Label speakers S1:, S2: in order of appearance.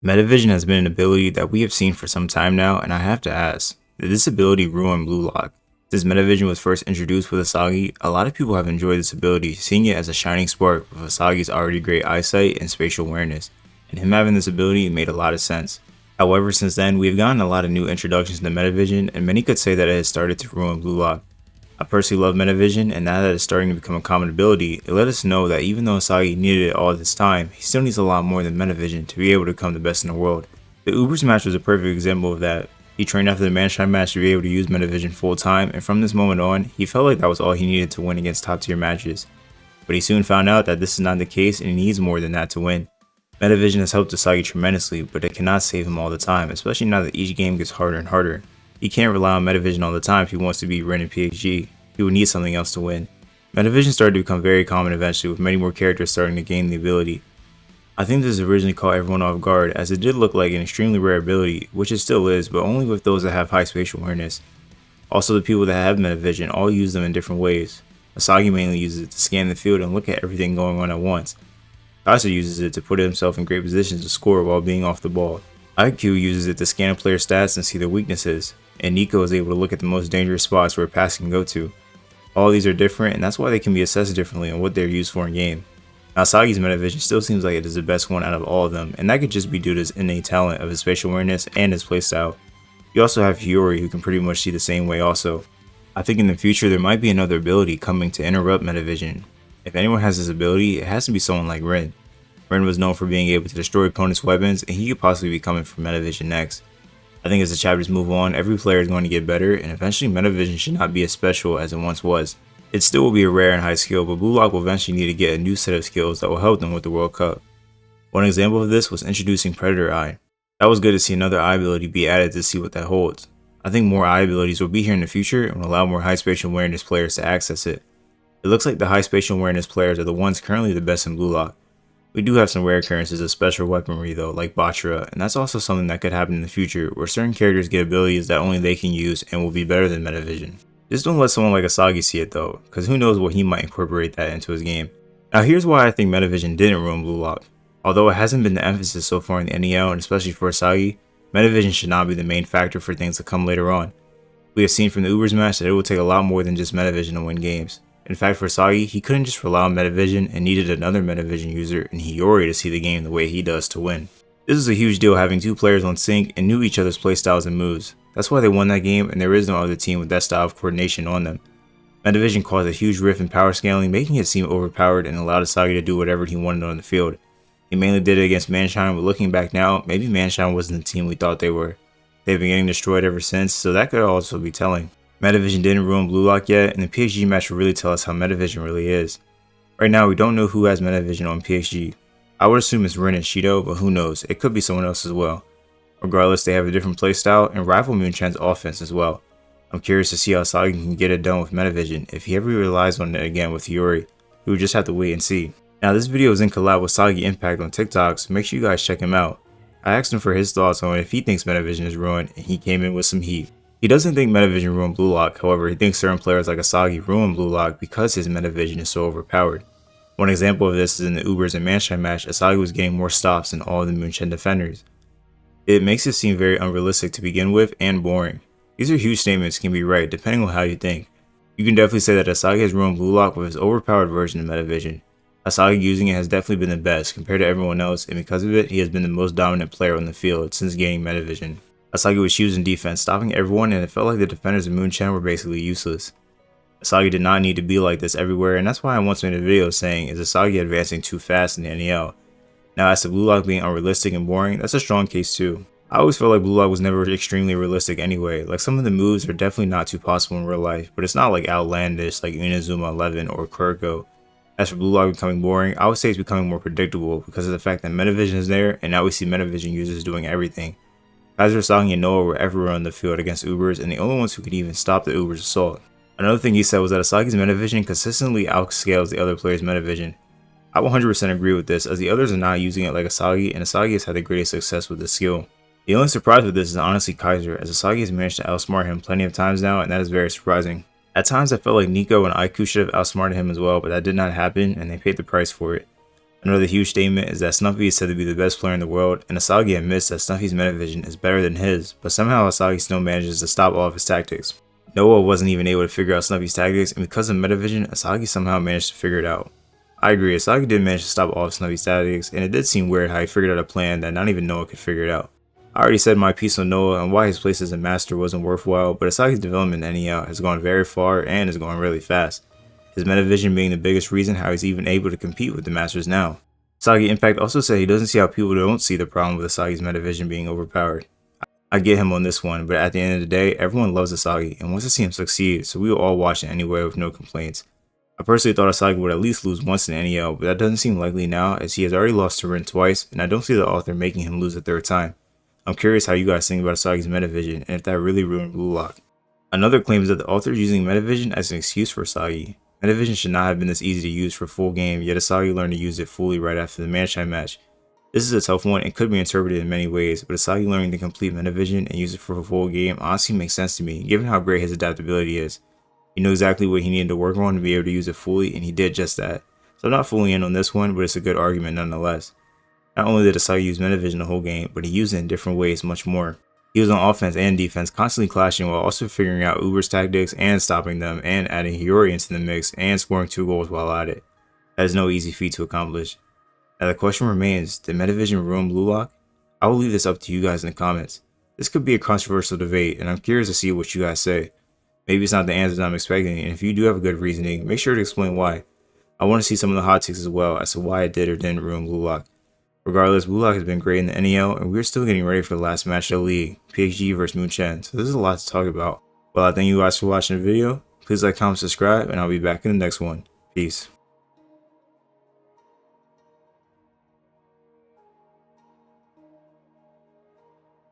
S1: Metavision has been an ability that we have seen for some time now, and I have to ask, did this ability ruin Blue Lock? Since Metavision was first introduced with Asagi, a lot of people have enjoyed this ability, seeing it as a shining spark with Asagi's already great eyesight and spatial awareness, and him having this ability made a lot of sense. However, since then, we have gotten a lot of new introductions to Metavision, and many could say that it has started to ruin Blue Lock. I personally love Metavision, and now that it's starting to become a common ability, it let us know that even though Asagi needed it all this time, he still needs a lot more than Metavision to be able to become the best in the world. The Ubers match was a perfect example of that. He trained after the Manshine match to be able to use Metavision full time, and from this moment on, he felt like that was all he needed to win against top tier matches. But he soon found out that this is not the case and he needs more than that to win. Metavision has helped Asagi tremendously, but it cannot save him all the time, especially now that each game gets harder and harder. He can't rely on Metavision all the time if he wants to beat Ren and PXG. He would need something else to win. Metavision started to become very common eventually, with many more characters starting to gain the ability. I think this originally caught everyone off guard, as it did look like an extremely rare ability, which it still is, but only with those that have high spatial awareness. Also, the people that have Metavision all use them in different ways. Asagi mainly uses it to scan the field and look at everything going on at once. Kaiser uses it to put himself in great positions to score while being off the ball. IQ uses it to scan a player's stats and see their weaknesses, and Nico is able to look at the most dangerous spots where a pass can go to. All these are different, and that's why they can be assessed differently on what they're used for in game. Now, Asagi's Metavision still seems like it is the best one out of all of them, and that could just be due to his innate talent of his spatial awareness and his playstyle. You also have Hiyori, who can pretty much see the same way also. I think in the future there might be another ability coming to interrupt Metavision. If anyone has this ability, it has to be someone like Ren. Ren was known for being able to destroy opponents' weapons, and he could possibly be coming from Metavision next. I think as the chapters move on, every player is going to get better, and eventually Metavision should not be as special as it once was. It still will be a rare and high skill, but Blue Lock will eventually need to get a new set of skills that will help them with the World Cup. One example of this was introducing Predator Eye. That was good to see another eye ability be added to see what that holds. I think more eye abilities will be here in the future and will allow more high spatial awareness players to access it. It looks like the high spatial awareness players are the ones currently the best in Blue Lock. We do have some rare occurrences of special weaponry though, like Bachara, and that's also something that could happen in the future where certain characters get abilities that only they can use and will be better than Metavision. Just don't let someone like Asagi see it though, cause who knows what he might incorporate that into his game. Now here's why I think Metavision didn't ruin Blue Lock. Although it hasn't been the emphasis so far in the NEL and especially for Asagi, Metavision should not be the main factor for things to come later on. We have seen from the Ubers match that it will take a lot more than just Metavision to win games. In fact, for Asagi, he couldn't just rely on Metavision and needed another Metavision user in Hiyori to see the game the way he does to win. This is a huge deal having two players on sync and knew each other's playstyles and moves. That's why they won that game, and there is no other team with that style of coordination on them. Metavision caused a huge rift in power scaling, making it seem overpowered and allowed Asagi to do whatever he wanted on the field. He mainly did it against Manshine, but looking back now, maybe Manshine wasn't the team we thought they were. They've been getting destroyed ever since, so that could also be telling. Metavision didn't ruin Blue Lock yet, and the PXG match will really tell us how Metavision really is. Right now, we don't know who has Metavision on PXG. I would assume it's Ren and Shido, but who knows, it could be someone else as well. Regardless, they have a different playstyle and rival Moonchan's offense as well. I'm curious to see how Asagi can get it done with Metavision. If he ever relies on it again with Hiyori, we would just have to wait and see. Now, this video is in collab with Asagi Impact on TikTok, so make sure you guys check him out. I asked him for his thoughts on if he thinks Metavision is ruined, and he came in with some heat. He doesn't think Metavision ruined Blue Lock, however he thinks certain players like Asagi ruined Blue Lock because his Metavision is so overpowered. One example of this is in the Ubers and Manshine match, Asagi was getting more stops than all of the Moonchan defenders. It makes it seem very unrealistic to begin with and boring. These are huge statements can be right depending on how you think. You can definitely say that Asagi has ruined Blue Lock with his overpowered version of Metavision. Asagi using it has definitely been the best compared to everyone else, and because of it, he has been the most dominant player on the field since gaining Metavision. Asagi was huge in defense, stopping everyone, and it felt like the defenders of Moonchan were basically useless. Asagi did not need to be like this everywhere, and that's why I once made a video saying, is Asagi advancing too fast in the NEL? Now, as to Blue Lock being unrealistic and boring, that's a strong case too. I always felt like Blue Lock was never extremely realistic anyway, like some of the moves are definitely not too possible in real life, but it's not like outlandish like Inazuma 11 or Kuroko. As for Blue Lock becoming boring, I would say it's becoming more predictable because of the fact that Metavision is there, and now we see Metavision users doing everything. Kaiser, Asagi, and Noah were everywhere on the field against Ubers, and the only ones who could even stop the Ubers' assault. Another thing he said was that Asagi's Metavision consistently outscales the other players' Metavision. I 100% agree with this, as the others are not using it like Asagi, and Asagi has had the greatest success with this skill. The only surprise with this is honestly Kaiser, as Asagi has managed to outsmart him plenty of times now, and that is very surprising. At times I felt like Nico and Aiku should have outsmarted him as well, but that did not happen, and they paid the price for it. Another huge statement is that Snuffy is said to be the best player in the world, and Asagi admits that Snuffy's Metavision is better than his, but somehow Asagi still manages to stop all of his tactics. Noah wasn't even able to figure out Snuffy's tactics, and because of Metavision, Asagi somehow managed to figure it out. I agree, Asagi did manage to stop all of Snuffy's tactics, and it did seem weird how he figured out a plan that not even Noah could figure it out. I already said my piece on Noah and why his place as a master wasn't worthwhile, but Asagi's development in NEL has gone very far and is going really fast. His Metavision being the biggest reason how he's even able to compete with the masters now. Asagi Impact also said he doesn't see how people don't see the problem with Asagi's Metavision being overpowered. I get him on this one, but at the end of the day, everyone loves Asagi and wants to see him succeed, so we will all watch it anyway with no complaints. I personally thought Asagi would at least lose once in NEL, but that doesn't seem likely now as he has already lost to Rin twice, and I don't see the author making him lose a third time. I'm curious how you guys think about Asagi's Metavision and if that really ruined Blue Lock. Another claim is that the author is using Metavision as an excuse for Asagi. Metavision should not have been this easy to use for a full game, yet Asagi learned to use it fully right after the Manchai match. This is a tough one and could be interpreted in many ways, but Asagi learning to complete Metavision and use it for a full game honestly makes sense to me, given how great his adaptability is. He knew exactly what he needed to work on to be able to use it fully, and he did just that. So I'm not fully in on this one, but it's a good argument nonetheless. Not only did Asagi use Metavision the whole game, but he used it in different ways much more. He was on offense and defense, constantly clashing while also figuring out Uber's tactics and stopping them, and adding Hiyori into the mix and scoring 2 goals while at it. That is no easy feat to accomplish. Now the question remains, did Metavision ruin Blue Lock? I will leave this up to you guys in the comments. This could be a controversial debate, and I'm curious to see what you guys say. Maybe it's not the answers I'm expecting, and if you do have a good reasoning, make sure to explain why. I want to see some of the hot takes as well as to why it did or didn't ruin Blue Lock. Regardless, Blue Lock has been great in the NEL, and we're still getting ready for the last match of the league, PXG vs Moonchen, so there's a lot to talk about. Well, I thank you guys for watching the video. Please like, comment, subscribe, and I'll be back in the next one. Peace.